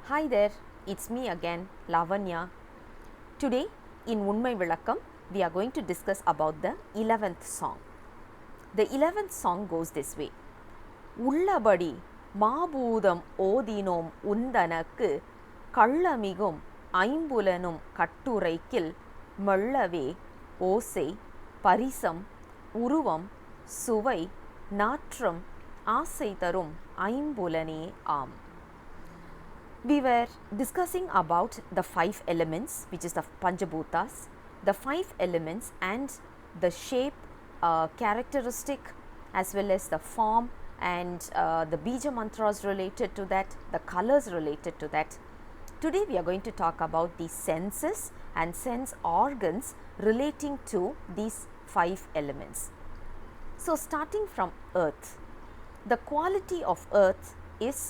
Hi there, it's me again, Lavanya. Today in Unmai vilakkam, we are going to discuss about the 11th song. The 11th song goes this way. ullapadi maabootham ஓதினோம் உந்தனக்கு கள்ளமிகும் ஐம்புலனும் கட்டுரைக்கில் மெல்லவே ஓசை பரிசம் உருவம் சுவை நாற்றம் ஆசை தரும் ஐம்புலனே ஆம். We were discussing about the 5 elements, which is the Panchabhutas, the 5 elements and the shape, characteristic, as well as the form and the Bija mantras related to that, the colors related to that. Today we are going to talk about the senses and sense organs relating to these 5 elements. So, starting from earth, the quality of earth is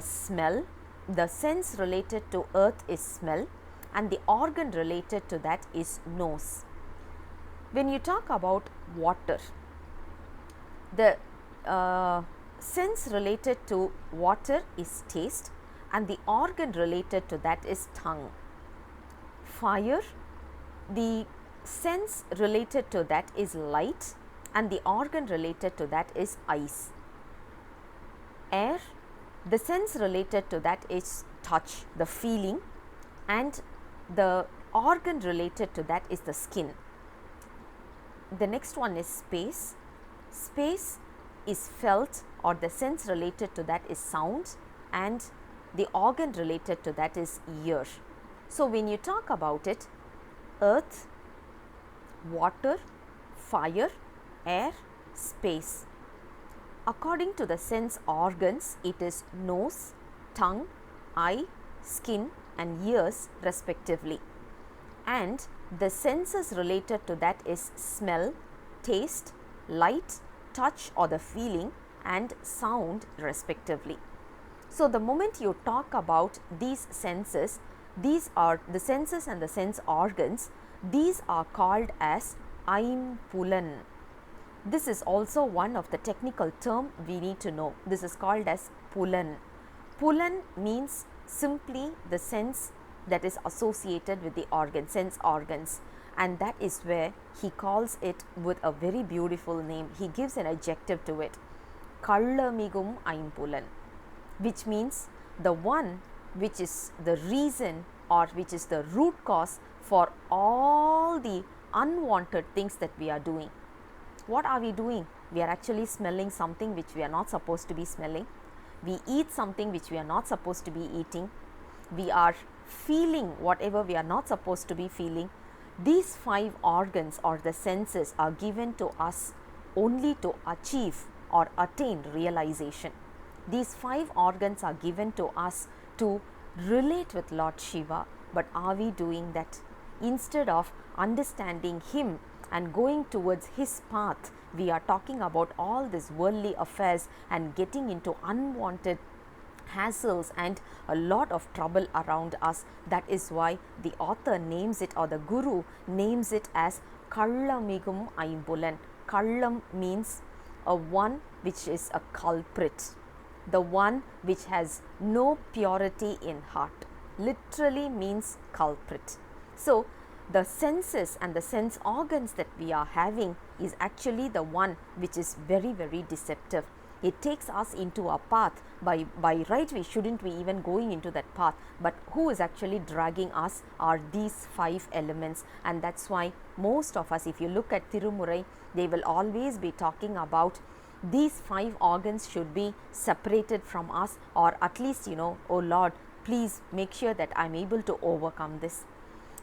smell. The sense related to earth is smell and the organ related to that is nose. When you talk about water, the sense related to water is taste and the organ related to that is tongue. Fire, the sense related to that is light and the organ related to that is eyes. Air, the sense related to that is touch, the feeling, and the organ related to that is the skin. The next one is space. Space is felt or the sense related to that is sound and the organ related to that is ear. So, when you talk about it, earth, water, fire, air, space. According to the sense organs, it is nose, tongue, eye, skin and ears respectively. And the senses related to that is smell, taste, light, touch or the feeling and sound respectively. So, the moment you talk about these senses, these are the senses and the sense organs, these are called as Aimpulan. This is also one of the technical term we need to know. This is called as Pulan. Pulan means simply the sense that is associated with the organ, sense organs, and that is where he calls it with a very beautiful name. He gives an adjective to it, Kallamigum Aimpulan, which means the one which is the reason or which is the root cause for all the unwanted things that we are doing. What are we doing? We are actually smelling something which we are not supposed to be smelling. We eat something which we are not supposed to be eating. We are feeling whatever we are not supposed to be feeling. These 5 organs or the senses are given to us only to achieve or attain realization. These 5 organs are given to us to relate with Lord Shiva, but are we doing that? Instead of understanding Him and going towards His path, we are talking about all these worldly affairs and getting into unwanted hassles and a lot of trouble around us. That is why the author names it or the guru names it as Kallamigum Aimpulan. Kallam means a one which is a culprit, the one which has no purity in heart, literally means culprit. So, the senses and the sense organs that we are having is actually the one which is very, very deceptive. It takes us into a path by right we shouldn't be even going into that path, but who is actually dragging us are these 5 elements, and that's why most of us, if you look at Tirumurai, they will always be talking about these 5 organs should be separated from us, or at least, oh Lord, please make sure that I am able to overcome this.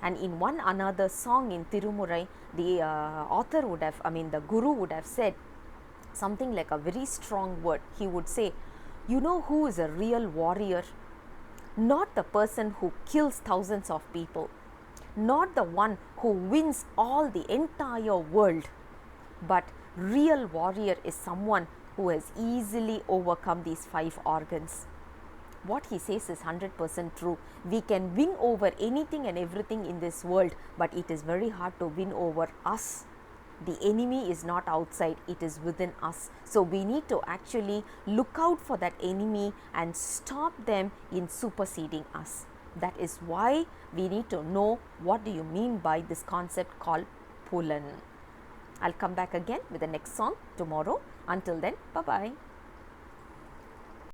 And in one another song in Tirumurai, the author would have, the guru would have said something like a very strong word. He would say, you know who is a real warrior? Not the person who kills thousands of people, not the one who wins all the entire world, but real warrior is someone who has easily overcome these 5 organs. What he says is 100% true. We can win over anything and everything in this world, but it is very hard to win over us. the enemy is not outside, it is within us. So we need to actually look out for that enemy and stop them in superseding us. That is why we need to know what do you mean by this concept called Pulan. I'll come back again with the next song tomorrow. Until then, bye bye.